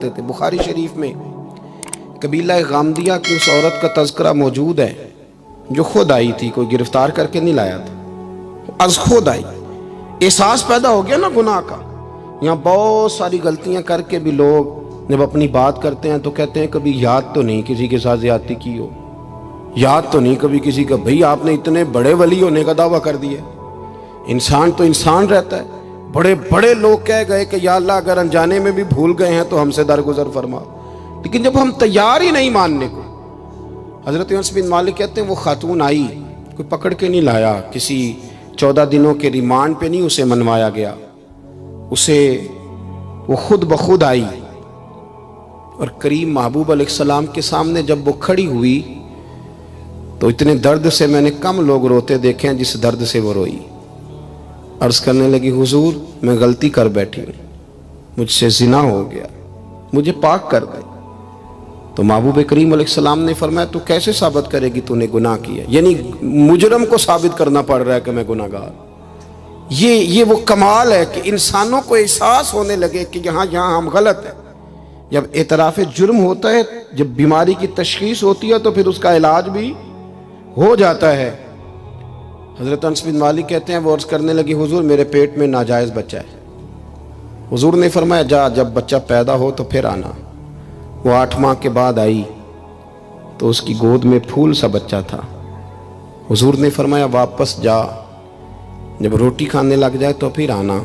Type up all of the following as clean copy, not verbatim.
تھے۔ بخاری شریف میں قبیلہ غامدیہ کی اس عورت کا تذکرہ موجود ہے جو خود آئی تھی، کوئی گرفتار کر کے نہیں لایا تھا، از خود آئی۔ احساس پیدا ہو گیا نا گناہ کا۔ یہاں بہت ساری غلطیاں کر کے بھی لوگ جب اپنی بات کرتے ہیں تو کہتے ہیں کبھی یاد تو نہیں کسی کے ساتھ زیادتی کی ہو، یاد تو نہیں کبھی کسی کا۔ بھئی آپ نے اتنے بڑے ولی ہونے کا دعویٰ کر دیا۔ انسان تو انسان رہتا ہے۔ بڑے بڑے لوگ کہہ گئے کہ یا اللہ اگر انجانے میں بھی بھول گئے ہیں تو ہم سے درگزر فرما، لیکن جب ہم تیار ہی نہیں ماننے کو۔ حضرت انس بن مالک کہتے ہیں وہ خاتون آئی، کوئی پکڑ کے نہیں لایا، کسی 14 دنوں کے ریمانڈ پہ نہیں اسے منوایا گیا، اسے وہ خود بخود آئی اور کریم محبوب علیہ السلام کے سامنے جب وہ کھڑی ہوئی تو اتنے درد سے میں نے کم لوگ روتے دیکھے ہیں جس درد سے وہ روئی۔ عرض کرنے لگی حضور میں غلطی کر بیٹھی ہوں، مجھ سے زنا ہو گیا، مجھے پاک کر دے۔ تو محبوب کریم علیہ السلام نے فرمایا تو کیسے ثابت کرے گی تو نے گناہ کیا؟ یعنی مجرم کو ثابت کرنا پڑ رہا ہے کہ میں گناہ گار۔ یہ وہ کمال ہے کہ انسانوں کو احساس ہونے لگے کہ یہاں ہم غلط ہیں۔ جب اعتراف جرم ہوتا ہے، جب بیماری کی تشخیص ہوتی ہے تو پھر اس کا علاج بھی ہو جاتا ہے۔ حضرت انس بن مالک کہتے ہیں وہ عرض کرنے لگی حضور میرے پیٹ میں ناجائز بچہ ہے۔ حضور نے فرمایا جا جب بچہ پیدا ہو تو پھر آنا۔ وہ 8 ماہ کے بعد آئی تو اس کی گود میں پھول سا بچہ تھا۔ حضور نے فرمایا واپس جا، جب روٹی کھانے لگ جائے تو پھر آنا۔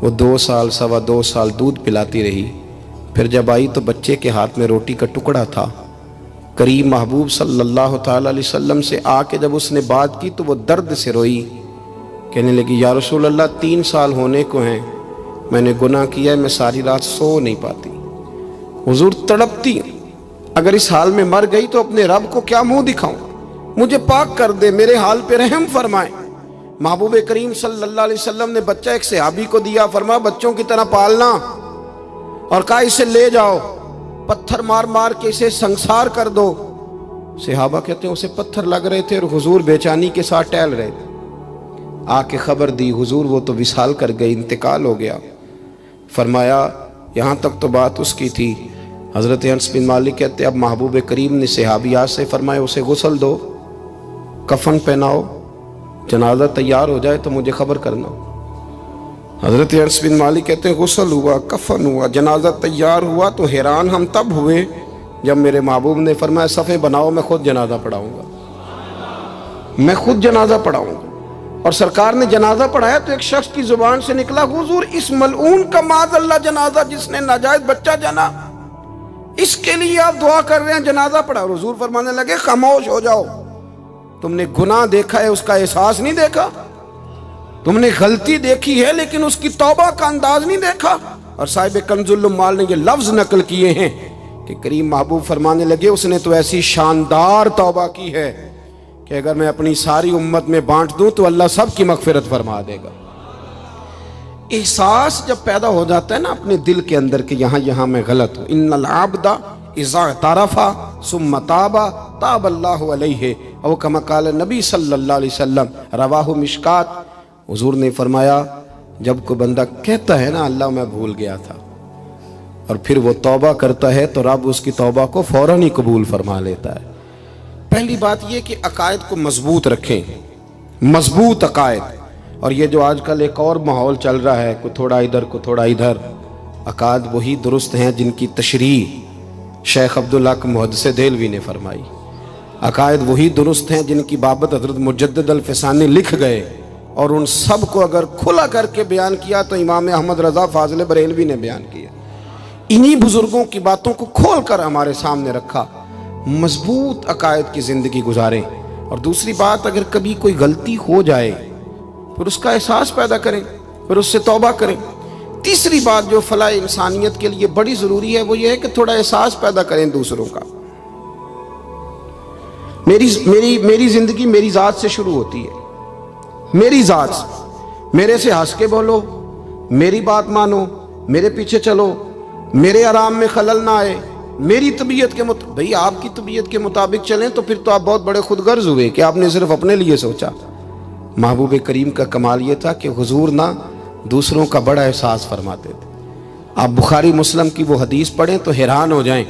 وہ 2 سال 2.25 سال دودھ پلاتی رہی، پھر جب آئی تو بچے کے ہاتھ میں روٹی کا ٹکڑا تھا۔ کریم محبوب صلی اللہ تعالی علیہ وسلم سے آ کے جب اس نے بات کی تو وہ درد سے روئی، کہنے لگی یا رسول اللہ 3 سال ہونے کو ہیں، میں نے گناہ کیا ہے، میں ساری رات سو نہیں پاتی۔ حضور تڑپتی، اگر اس حال میں مر گئی تو اپنے رب کو کیا منہ دکھاؤں، مجھے پاک کر دے، میرے حال پہ رحم فرمائے۔ محبوب کریم صلی اللہ علیہ وسلم نے بچہ ایک صحابی کو دیا، فرمایا بچوں کی طرح پالنا، اور کہا اسے لے جاؤ، پتھر مار مار کے اسے سنسار کر دو۔ صحابہ کہتے ہیں اسے پتھر لگ رہے تھے اور حضور بے چینی کے ساتھ ٹہل رہے تھے۔ آ کے خبر دی حضور وہ تو وصال کر گئی، انتقال ہو گیا۔ فرمایا یہاں تک تو بات اس کی تھی۔ حضرت انس بن مالک کہتے اب محبوب کریم نے صحابیات سے فرمایا اسے غسل دو، کفن پہناؤ، جنازہ تیار ہو جائے تو مجھے خبر کرنا۔ حضرت انس بن مالک کہتے ہیں غسل ہوا، کفن ہوا، جنازہ تیار ہوا تو حیران ہم تب ہوئے جب میرے محبوب نے فرمایا صفیں بناؤ میں خود جنازہ پڑھاؤں گا، میں خود جنازہ پڑھاؤں گا۔ اور سرکار نے جنازہ پڑھایا تو ایک شخص کی زبان سے نکلا حضور اس ملعون کا معاذ اللہ جنازہ جس نے ناجائز بچہ جنا، اس کے لیے آپ دعا کر رہے ہیں جنازہ پڑھا۔ حضور فرمانے لگے خاموش ہو جاؤ، تم نے گناہ دیکھا ہے اس کا احساس نہیں دیکھا، تم نے غلطی دیکھی ہے لیکن اس کی توبہ کا انداز نہیں دیکھا۔ اور صاحب کنز العمال نے یہ لفظ نقل کیے ہیں کہ کریم محبوب فرمانے لگے اس نے تو ایسی شاندار توبہ کی ہے کہ اگر میں اپنی ساری امت میں بانٹ دوں تو اللہ سب کی مغفرت فرما دے گا۔ احساس جب پیدا ہو جاتا ہے نا اپنے دل کے اندر کہ یہاں میں غلط ہوں، ان العبد اذا اعترف ثم تاب تاب اللہ علیہ او کما قال نبی صلی اللہ علیہ وسلم، رواہ مشکات۔ حضور نے فرمایا جب کوئی بندہ کہتا ہے نا اللہ میں بھول گیا تھا اور پھر وہ توبہ کرتا ہے تو رب اس کی توبہ کو فوراً ہی قبول فرما لیتا ہے۔ پہلی بات یہ کہ عقائد کو مضبوط رکھیں، مضبوط عقائد۔ اور یہ جو آج کل ایک اور ماحول چل رہا ہے، کوئی تھوڑا ادھر کوئی تھوڑا ادھر، عقائد وہی درست ہیں جن کی تشریح شیخ عبدالحق محدث دہلوی نے فرمائی، عقائد وہی درست ہیں جن کی بابت حضرت مجدد الفسانی لکھ گئے، اور ان سب کو اگر کھلا کر کے بیان کیا تو امام احمد رضا فاضل بریلوی نے بیان کیا۔ انہی بزرگوں کی باتوں کو کھول کر ہمارے سامنے رکھا۔ مضبوط عقائد کی زندگی گزاریں۔ اور دوسری بات اگر کبھی کوئی غلطی ہو جائے پھر اس کا احساس پیدا کریں، پھر اس سے توبہ کریں۔ تیسری بات جو فلاح انسانیت کے لیے بڑی ضروری ہے وہ یہ ہے کہ تھوڑا احساس پیدا کریں دوسروں کا۔ میری زندگی میری ذات سے شروع ہوتی ہے، میری ذات سے، میرے سے ہنس کے بولو، میری بات مانو، میرے پیچھے چلو، میرے آرام میں خلل نہ آئے، میری طبیعت کے مطابق۔ بھئی آپ کی طبیعت کے مطابق چلیں تو پھر تو آپ بہت بڑے خود غرض ہوئے کہ آپ نے صرف اپنے لیے سوچا۔ محبوب کریم کا کمال یہ تھا کہ حضور نہ دوسروں کا بڑا احساس فرماتے تھے۔ آپ بخاری مسلم کی وہ حدیث پڑھیں تو حیران ہو جائیں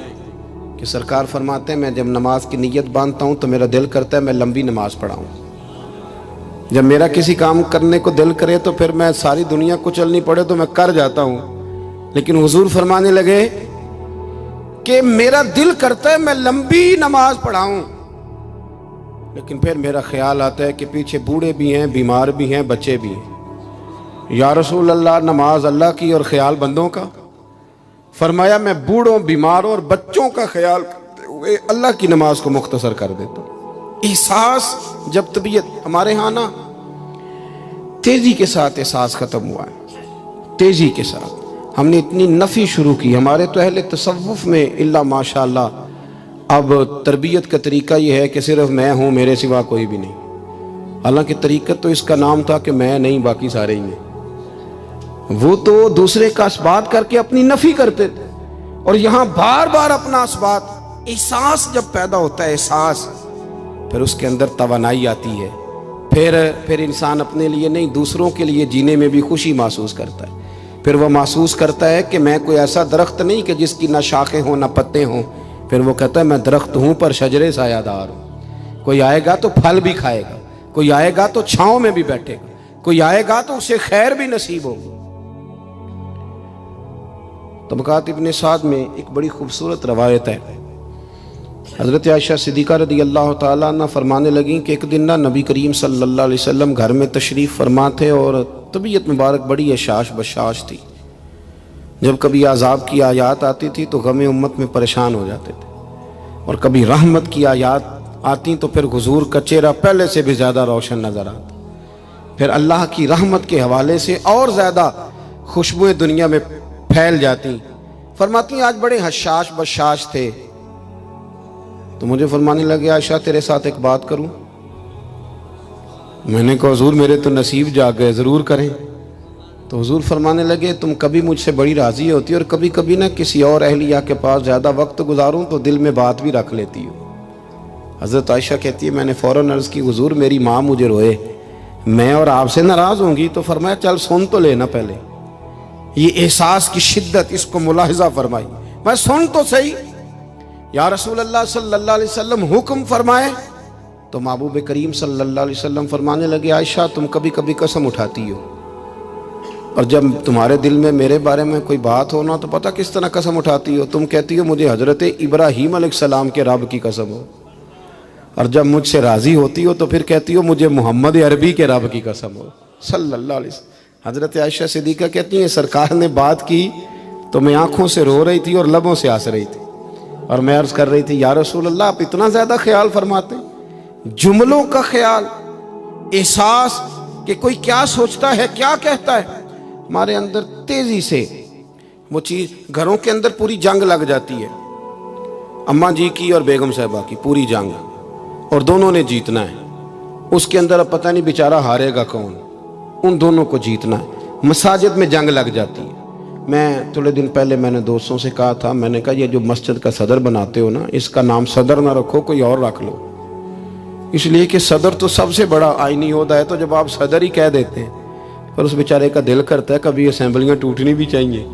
کہ سرکار فرماتے ہیں میں جب نماز کی نیت باندھتا ہوں تو میرا دل کرتا ہے میں لمبی نماز پڑھاؤں. جب میرا کسی کام کرنے کو دل کرے تو پھر میں ساری دنیا کچلنی پڑے تو میں کر جاتا ہوں. لیکن حضور فرمانے لگے کہ میرا دل کرتا ہے میں لمبی نماز پڑھاؤں، لیکن پھر میرا خیال آتا ہے کہ پیچھے بوڑھے بھی ہیں، بیمار بھی ہیں، بچے بھی ہیں. یا رسول اللہ، نماز اللہ کی اور خیال بندوں کا. فرمایا میں بوڑھوں، بیماروں اور بچوں کا خیال کرتے ہوئے اللہ کی نماز کو مختصر کر دیتا ہوں. احساس جب طبیعت ہمارے ہاں نا تیزی کے ساتھ احساس ختم ہوا ہے، تیزی کے ساتھ ہم نے اتنی نفی شروع کی. ہمارے تو اہل تصوف میں الا ماشاءاللہ اب تربیت کا طریقہ یہ ہے کہ صرف میں ہوں، میرے سوا کوئی بھی نہیں. حالانکہ طریقت تو اس کا نام تھا کہ میں نہیں باقی سارے ہی ہیں. وہ تو دوسرے کا اثبات کر کے اپنی نفی کرتے تھے، اور یہاں بار بار اپنا اثبات. احساس جب پیدا ہوتا ہے، احساس، پھر اس کے اندر توانائی آتی ہے. پھر انسان اپنے لیے نہیں دوسروں کے لیے جینے میں بھی خوشی محسوس کرتا ہے. پھر وہ محسوس کرتا ہے کہ میں کوئی ایسا درخت نہیں کہ جس کی نہ شاخیں ہوں نہ پتے ہوں. پھر وہ کہتا ہے میں درخت ہوں پر شجرے سایہ دار ہوں. کوئی آئے گا تو پھل بھی کھائے گا، کوئی آئے گا تو چھاؤں میں بھی بیٹھے گا، کوئی آئے گا تو اسے خیر بھی نصیب ہوگی. طبقات ابن سعد میں ایک بڑی خوبصورت روایت ہے. حضرت عائشہ صدیقہ رضی اللہ تعالیٰ عنہ فرمانے لگیں کہ ایک دن نہ نبی کریم صلی اللہ علیہ وسلم گھر میں تشریف فرما تھے اور طبیعت مبارک بڑی اشاش بشاش تھی. جب کبھی عذاب کی آیات آتی تھی تو غم امت میں پریشان ہو جاتے تھے، اور کبھی رحمت کی آیات آتی تو پھر حضور کا چہرہ پہلے سے بھی زیادہ روشن نظر آتا. پھر اللہ کی رحمت کے حوالے سے اور زیادہ خوشبوئیں دنیا میں پھیل جاتی. فرماتی آج بڑے حشاش بشاش تھے تو مجھے فرمانے لگے عائشہ تیرے ساتھ ایک بات کروں. میں نے کہا حضور میرے تو نصیب جاگ گئے، ضرور کریں. تو حضور فرمانے لگے تم کبھی مجھ سے بڑی راضی ہوتی اور کبھی کبھی نہ کسی اور اہلیہ کے پاس زیادہ وقت گزاروں تو دل میں بات بھی رکھ لیتی ہو. حضرت عائشہ کہتی ہے میں نے فوراً عرض کی حضور میری ماں مجھے روئے، میں اور آپ سے ناراض ہوں گی. تو فرمایا چل سن تو لینا پہلے. یہ احساس کی شدت اس کو ملاحظہ فرمائی. میں سن تو صحیح. یا رسول اللہ صلی اللہ علیہ وسلم حکم فرمائے. تو محبوب کریم صلی اللہ علیہ وسلم فرمانے لگے عائشہ تم کبھی کبھی قسم اٹھاتی ہو، اور جب تمہارے دل میں میرے بارے میں کوئی بات ہونا تو پتہ کس طرح قسم اٹھاتی ہو. تم کہتی ہو مجھے حضرت ابراہیم علیہ السلام کے رب کی قسم ہو، اور جب مجھ سے راضی ہوتی ہو تو پھر کہتی ہو مجھے محمد عربی کے رب کی قسم ہو صلی اللہ علیہ وسلم. حضرت عائشہ صدیقہ کہتی ہیں سرکار نے بات کی تو میں آنکھوں سے رو رہی تھی اور لبوں سے ہنس رہی تھی، اور میں عرض کر رہی تھی یا رسول اللہ آپ اتنا زیادہ خیال فرماتے ہیں. جملوں کا خیال، احساس کہ کوئی کیا سوچتا ہے کیا کہتا ہے. ہمارے اندر تیزی سے وہ چیز، گھروں کے اندر پوری جنگ لگ جاتی ہے، اماں جی کی اور بیگم صاحبہ کی پوری جنگ، اور دونوں نے جیتنا ہے. اس کے اندر اب پتہ نہیں بیچارہ ہارے گا کون، ان دونوں کو جیتنا ہے. مساجد میں جنگ لگ جاتی ہے. میں تھوڑے دن پہلے میں نے دوستوں سے کہا تھا، میں نے کہا یہ جو مسجد کا صدر بناتے ہو نا اس کا نام صدر نہ رکھو، کوئی اور رکھ لو. اس لیے کہ صدر تو سب سے بڑا آئینی عہدہ ہے، تو جب آپ صدر ہی کہہ دیتے ہیں پھر اس بیچارے کا دل کرتا ہے کبھی اسمبلیاں ٹوٹنی بھی چاہیے.